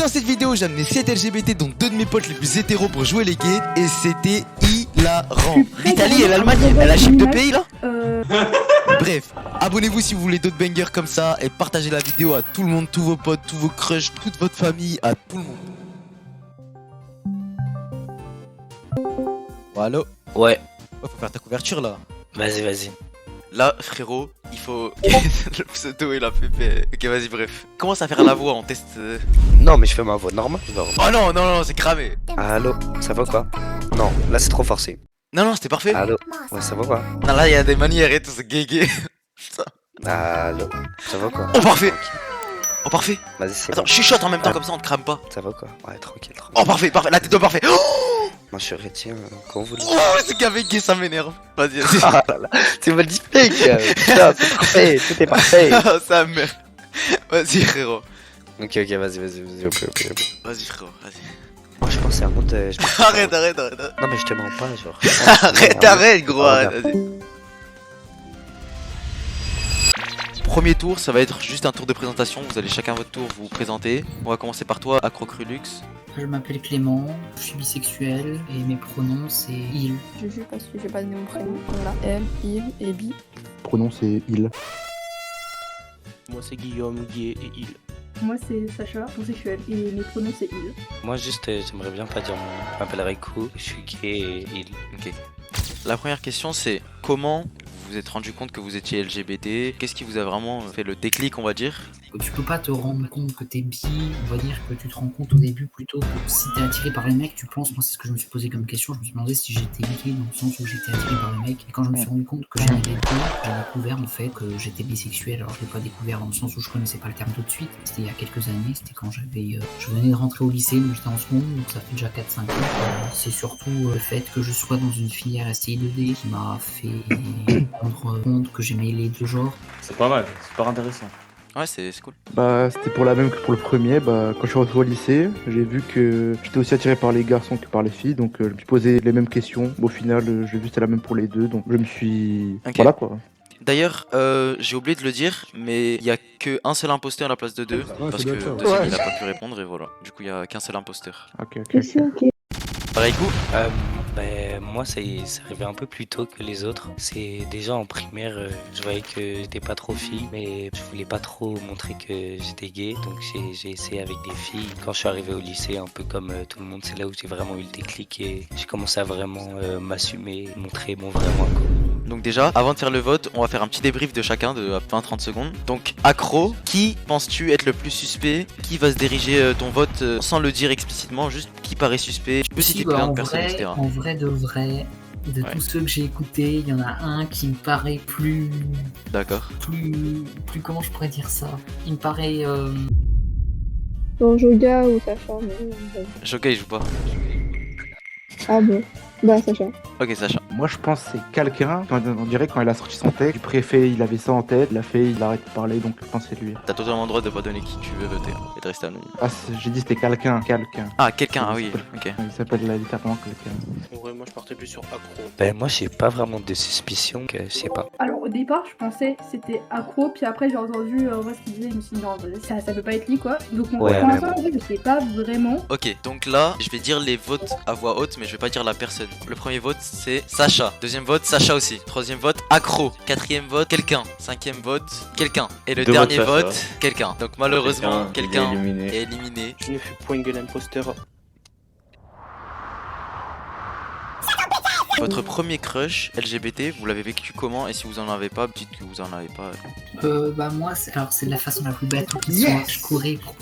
Dans cette vidéo, j'ai amené 7 LGBT, dont 2 de mes potes les plus hétéros pour jouer les gays, et c'était hilarant. L'Italie et l'Allemagne, elle a chip de pays là Bref, abonnez-vous si vous voulez d'autres bangers comme ça, et partagez la vidéo à tout le monde, tous vos potes, tous vos crushs, toute votre famille, à tout le monde. Oh, allô? Ouais, Oh, faut faire ta couverture là. vas-y. Là, frérot, il faut le pseudo et la pépé. Ok, vas-y, bref. Commence à faire la voix, on teste. Non, mais je fais ma voix normale. Oh non, c'est cramé. Allô, ça va quoi? Non, là c'est trop forcé. Non, c'était parfait. Allô, ouais, ça va quoi? Non, là, il y a des manières et tout, c'est gay. Allô, ça va quoi? Oh, parfait. Oh, parfait. Vas-y, c'est Attends, bon. chuchote en même temps, comme ça on te crame pas. Ça va quoi? Ouais, tranquille. Oh, parfait, la tête de parfait. Oh, Moi je suis rétien, quand vous voulez. c'est qu'avec gay, ça m'énerve. Vas-y. Ah là là, tu me le display, putain, c'est parfait, tout est parfait. Oh, sa mère. Vas-y, frérot. Ok, vas-y, ok. Vas-y, frérot, vas-y. Moi je pensais à un autre. Arrête. Non, mais je te mens pas, genre. Arrête, gros, Oh, arrête, vas-y. Premier tour, ça va être juste un tour de présentation. Vous allez chacun à votre tour vous présenter. On va commencer par toi, Acrocrulux. Je m'appelle Clément, je suis bisexuel et mes pronoms c'est il. Je joue parce que j'ai pas donné mon prénom. On a elle, il et bi. Pronom c'est il. Moi c'est Guillaume, Guy et il. Moi c'est Sacha, homosexuel, et mes pronoms c'est il. Moi juste, j'aimerais bien pas dire mon. Je m'appelle Rico, je suis gay et il. Ok. La première question c'est comment vous vous êtes rendu compte que vous étiez LGBT? Qu'est-ce qui vous a vraiment fait le déclic, on va dire? Tu peux pas te rendre compte que t'es bi, on va dire que tu te rends compte au début plutôt que si t'es attiré par les mecs, tu penses, moi c'est ce que je me suis posé comme question, je me suis demandé si j'étais gay dans le sens où j'étais attiré par les mecs, et quand je me suis rendu compte que j'en avais deux, j'ai découvert en fait que j'étais bisexuel, alors je l'ai pas découvert dans le sens où je connaissais pas le terme tout de suite, c'était il y a quelques années, c'était quand j'avais, je venais de rentrer au lycée, mais j'étais en seconde, donc ça fait déjà 4-5 ans, c'est surtout le fait que je sois dans une filière STI2D qui m'a fait rendre compte que j'aimais les deux genres. C'est pas mal, c'est super intéressant. Ouais, c'est cool. Bah c'était pour la même que pour le premier. Bah quand je suis rentré au lycée, j'ai vu que j'étais aussi attiré par les garçons que par les filles, donc je me suis posé les mêmes questions. Au final, j'ai vu que c'était la même pour les deux, donc je me suis Ok. voilà quoi. D'ailleurs, j'ai oublié de le dire, mais il y a qu'un seul imposteur à la place de deux, parce que le deuxième Ouais. il a pas pu répondre et voilà. Du coup, il y a qu'un seul imposteur. Ok. Pareil coup. Moi, c'est arrivé un peu plus tôt que les autres. C'est déjà en primaire, je voyais que j'étais pas trop fille, mais je voulais pas trop montrer que j'étais gay, donc j'ai essayé avec des filles. Quand je suis arrivé au lycée, un peu comme tout le monde, c'est là où j'ai vraiment eu le déclic et j'ai commencé à vraiment m'assumer, montrer mon vrai moi, quoi. Donc déjà, avant de faire le vote, on va faire un petit débrief de chacun de 20-30 secondes. Donc, Accro, qui penses-tu être le plus suspect? Qui va se diriger ton vote sans le dire explicitement, juste qui paraît suspect? Tu peux citer plein de personnes, etc. En vrai de vrai, de Ouais. tous ceux que j'ai écoutés, il y en a un qui me paraît plus comment je pourrais dire ça? Il me paraît Bon, Joga ou Sacha, mais. Joga, il joue pas. Ah bon. Bah, Sacha. Ok, Sacha. Moi je pense que c'est quelqu'un. On dirait quand il a sorti son texte, du préfet il avait ça en tête, il a fait, il arrête de parler, donc je pense que c'est lui. T'as totalement le droit de pas donner qui tu veux voter et de rester anonyme. Ah j'ai dit c'était quelqu'un. Ah, quelqu'un, ah oui, ok. Il s'appelle littéralement quelqu'un. En vrai, moi je partais plus sur accro. Moi, j'ai pas vraiment de suspicion, que je sais pas. Alors au départ, je pensais que c'était accro, puis après j'ai entendu ce qu'il disait, je me suis dit non, ça peut pas être lui quoi. Donc pour Ouais, l'instant, mais en vrai, je sais pas vraiment. Ok, donc là, je vais dire les votes à voix haute, mais je vais pas dire la personne. Le premier vote, c'est Sacha. Deuxième vote, Sacha aussi. Troisième vote, Accro. Quatrième vote, quelqu'un. Cinquième vote, quelqu'un. Et le Deux dernier votes, vote, quelqu'un. Donc malheureusement, quelqu'un il est éliminé. est éliminé. Je ne fus point que l'imposteur. Votre premier crush LGBT, vous l'avez vécu comment? Et si vous en avez pas, dites que vous en avez pas. bah moi c'est de la façon la plus bête qui soit. Je courais pour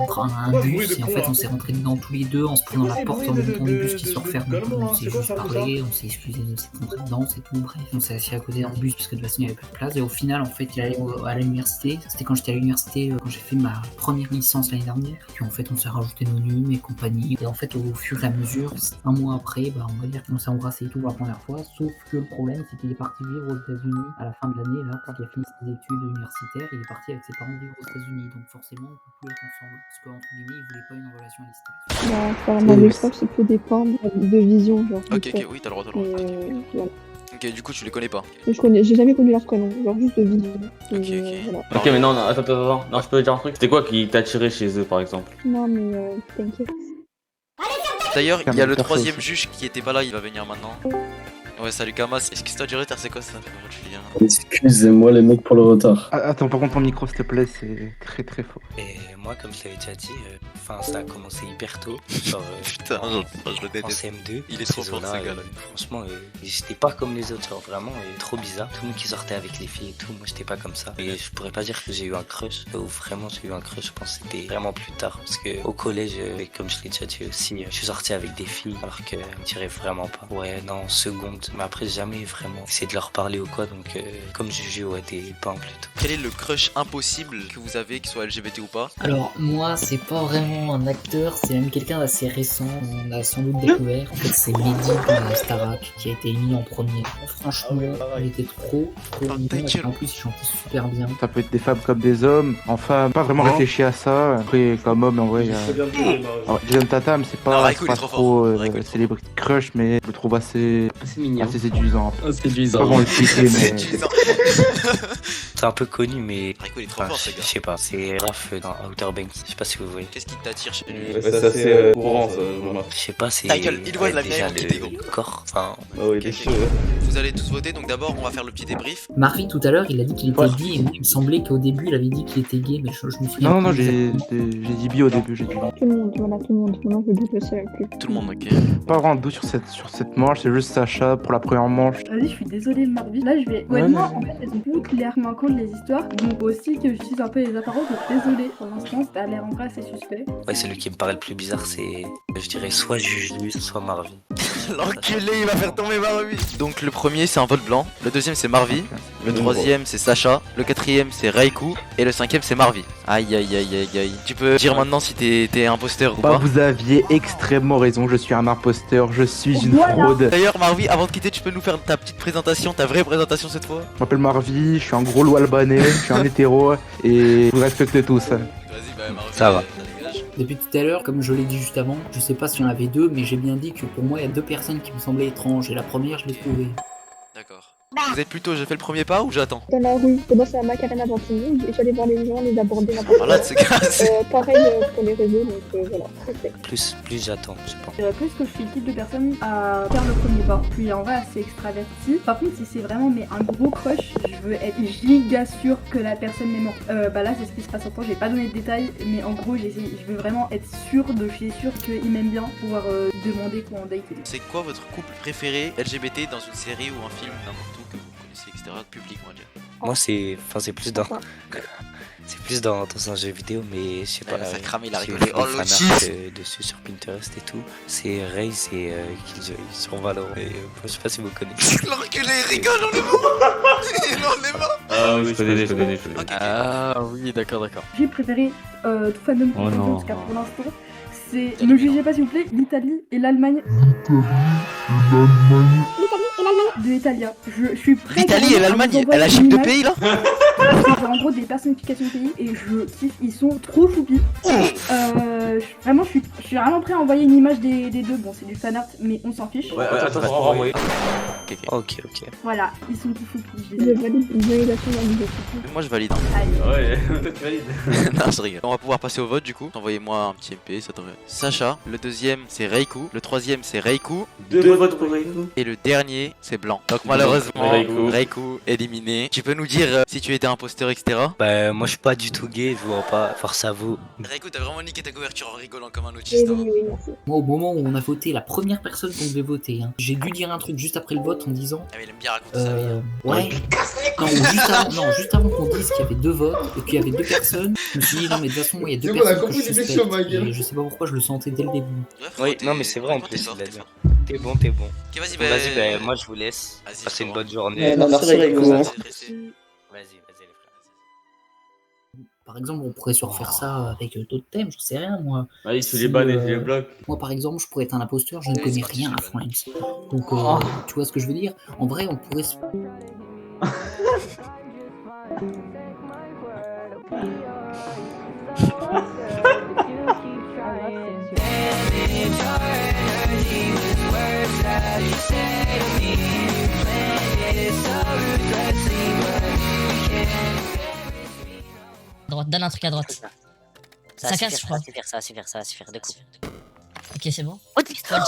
prendre un bus et en fait on s'est rentrés dedans tous les deux en se prenant la porte en même temps du bus qui se referme. On s'est juste parlé, on s'est excusé de s'être rentrés dedans, c'est tout. Bref, on s'est assis à côté dans le bus parce que de toute façon il n'y avait pas de place et au final en fait il allait à l'université. C'était quand j'étais à l'université, quand j'ai fait ma première licence l'année dernière. Puis en fait on s'est rajouté nos nums et compagnie. Et en fait au fur et à mesure, un mois après, bah on va dire qu'on s'est embrassé et tout pour la première fois, sauf que le problème c'est qu'il est parti vivre aux États-Unis à la fin de l'année, là, quand il a fini ses études universitaires, il est parti avec ses parents vivre aux États-Unis, donc forcément on peut plus être ensemble, parce qu'entre guillemets il voulait pas une relation à distance. Bah, apparemment, le crush, ça peut dépendre de vision, genre. Ok, ok, oui, t'as le droit, Voilà. Ok, du coup, tu les connais pas. J'ai jamais connu leur prénom, genre juste de vidéo. Ok. Ok, mais non, attends. Non, je peux te dire un truc. C'était quoi qui t'a attiré chez eux, par exemple? Non, mais t'inquiète. D'ailleurs, il y a le Perso troisième aussi. juge qui était pas là, il va venir maintenant. Ouais, salut Kamas. Excuse-toi du retard, c'est quoi ça? Julien. Excusez-moi les mecs pour le retard. Attends, par contre, ton micro, s'il te plaît, c'est très très fort. Et moi, comme je l'avais déjà dit, enfin, ça a commencé hyper tôt. Genre, Putain, je le en déteste. CM2. Il est trop ces fort, eaux-là, ce gars-là. franchement, j'étais pas comme les autres, genre vraiment trop bizarre. Tout le monde qui sortait avec les filles et tout, moi j'étais pas comme ça. Et je pourrais pas dire que j'ai eu un crush, ou vraiment j'ai eu un crush, je pense que c'était vraiment plus tard. Parce que au collège, comme je l'ai déjà dit aussi, je suis sorti avec des filles alors qu'elles me tiraient vraiment pas. Ouais, non, en seconde. Mais après, jamais vraiment essayé de leur parler ou quoi, donc comme Juju, ouais, des pains plutôt. Quel est le crush impossible que vous avez, qu'il soit LGBT ou pas? Alors, moi, c'est pas vraiment un acteur, c'est même quelqu'un d'assez récent, on a sans doute découvert. En fait, c'est Mehdi de Starak qui a été émis en premier. Franchement, il était trop mignon, et en plus, il chantait super bien. Ça peut être des femmes comme des hommes. Enfin, pas vraiment réfléchi à ça. Après, comme homme, en vrai, Jason Tatum, c'est Non, pas, Raikou, c'est il pas est trop trop fort. Raikou, il est trop célébrité crush, mais je le trouve assez séduisant. Séduisant. Pas vraiment le citer, mais. C'est un peu connu, mais Raikou, il est trop enfin, fort, ce je gars. sais pas, c'est Raph dans Outer Banks, je sais pas si vous voyez. Qu'est-ce qui t'attire chez lui? Ouais, c'est assez courant, ça, je remarque. Je sais pas, c'est Ta gueule, il doit de la déjà même idée, gros. le corps, enfin, Ah ouais, il est Ok, chaud. Ouais. Vous allez tous voter, donc d'abord, on va faire le petit débrief. Marie, tout à l'heure, il a dit qu'il était Ouais. gay, et moi, il me semblait qu'au début, il avait dit qu'il était gay, mais je me souviens Non, plus j'ai exactement. dit bi au début, j'ai dit. Tout le monde, voilà, tout le monde. Maintenant, je doute aussi avec lui. Tout le monde, ok. Pas vraiment de doute sur cette manche, c'est juste Sacha pour la première manche. Vas-y, je suis désolée, Marvin. Là, je vais. Ouais, Ouais, moi, en fait, elles sont toutes clairement contre les histoires. Donc, aussi que j'utilise un peu les apparences. Donc, désolée. Pour l'instant, ça a l'air en vrai assez suspect. ouais, celui qui me paraît le plus bizarre, c'est, je dirais, soit Juju, soit Marvin. L'enculé, il va faire tomber Marvy. Donc le premier c'est un vote blanc, le deuxième c'est Marvy, le troisième c'est Sacha, le quatrième c'est Raikou et le cinquième c'est Marvy. Aïe aïe aïe aïe aïe. Tu peux dire maintenant si t'es imposteur ou Bah, pas. vous aviez extrêmement raison, je suis un imposteur, je suis une Voilà. fraude. D'ailleurs Marvy, avant de quitter, tu peux nous faire ta petite présentation, ta vraie présentation cette fois? Je m'appelle Marvi, je suis un gros loup albanais, je suis un hétéro et je vous respecte tous. Vas-y, bah Marvy, Ça va. dégage. Depuis tout à l'heure, comme je l'ai dit juste avant, je sais pas s'il y en avait deux, mais j'ai bien dit que pour moi, il y a deux personnes qui me semblaient étranges, et la première, je l'ai trouvée. D'accord. Vous êtes plutôt, j'ai fait le premier pas ou j'attends? Dans la rue, pour moi, c'est la Macarena Ventini. J'allais voir les gens, les aborder, n'importe Voilà de ce gars. Pareil pour les réseaux, donc voilà. c'est fait. Plus j'attends, je pense. Plus que je suis le type de personne à faire le premier pas. Je suis en vrai assez extraverti. Par contre, si c'est vraiment mais un gros crush, je veux être giga sûr que la personne m'aime. Bah là, c'est ce qui se passe en temps. J'ai pas donné de détails, mais en gros, je veux vraiment être sûr qu'il m'aime bien pour pouvoir demander qu'on date. C'est quoi votre couple préféré LGBT dans une série ou un film, n'importe où que vous connaissez, etc. Public, on va dire. Moi, c'est plus dans, c'est plus dans un jeu vidéo, mais je sais pas. Ouais, ça crame, il a j'ai rigolé. vu Oh, un le fanart, cheat. dessus sur Pinterest et tout. C'est Raze et Killjoy sur Valorant. Et je sais pas si vous connaissez. L'enculé, il rigole, on est mort. On est mort. Ah oui, je connais. Ok. Ah oui, d'accord. J'ai préféré tout fandom Oh confondu, non. en tout cas pour l'instant. C'est, ne jugez pas s'il vous plaît, l'Italie et l'Allemagne. De l'Italia. Je suis prête. L'Italie et l'Allemagne, elle a chip de pays là? C'est en gros des personnifications de pays et je kiffe, ils sont trop choupis. Vraiment, je suis vraiment prêt à envoyer une image des deux. Bon, c'est du fanart, mais on s'en fiche. Ouais, attends, renvoyer. Ok. Voilà, ils sont tout choupis. Je Je les aime. valide une validation d'un vidéo. Moi je valide. Hein. Allez. Ouais, peut-être valide. Non, je rigole. On va pouvoir passer au vote du coup. Envoyez-moi un petit MP, ça devrait. Sacha. Le deuxième c'est Raikou. Le troisième c'est Raikou. Deux votes pour Raikou. Et le dernier c'est Blanc. Donc malheureusement, Raikou. Raikou éliminé. Tu peux nous dire si tu étais imposteur, etc. Bah, moi, je suis pas du tout gay, je vois pas. Force à vous. Raikou, t'as vraiment niqué ta couverture en rigolant comme un Oui, autiste. oui, merci. Moi, au moment où on a voté, la première personne qu'on devait voter, hein, j'ai dû dire un truc juste après le vote en disant... Ah, mais il aime bien raconter sa vie. Ouais. Non, juste avant qu'on dise qu'il y avait deux votes et qu'il y avait deux personnes, je me suis dit non mais de toute façon moi il y a deux C'est bon, on a personnes que je compris, suspecte sur ma gueule. et je sais pas pourquoi je le sentais dès le début. Ouais, faut Oui, voter, non, mais c'est vrai en faut plus, voter fort, il a t'es dit. fort. T'es bon. Ok, vas-y, Bah, moi, je vous laisse. Vas-y, Passez une frérot. bonne journée. Non, merci Raikou. Vas-y, les frères. Par exemple on pourrait se refaire ça avec d'autres thèmes, j'en sais rien moi. Allez, tu Si, les bannes et tu les bloques. Moi par exemple je pourrais être un imposteur, je ne Oui, connais c'est parti, rien à je connais. Friends. Donc tu vois ce que je veux dire? En vrai on pourrait se... Energy with words that you say to me. Droite, donne un truc à droite. Ça casse, je crois. Ça va suffire, de coup. Ok, c'est bon. Oh putain. What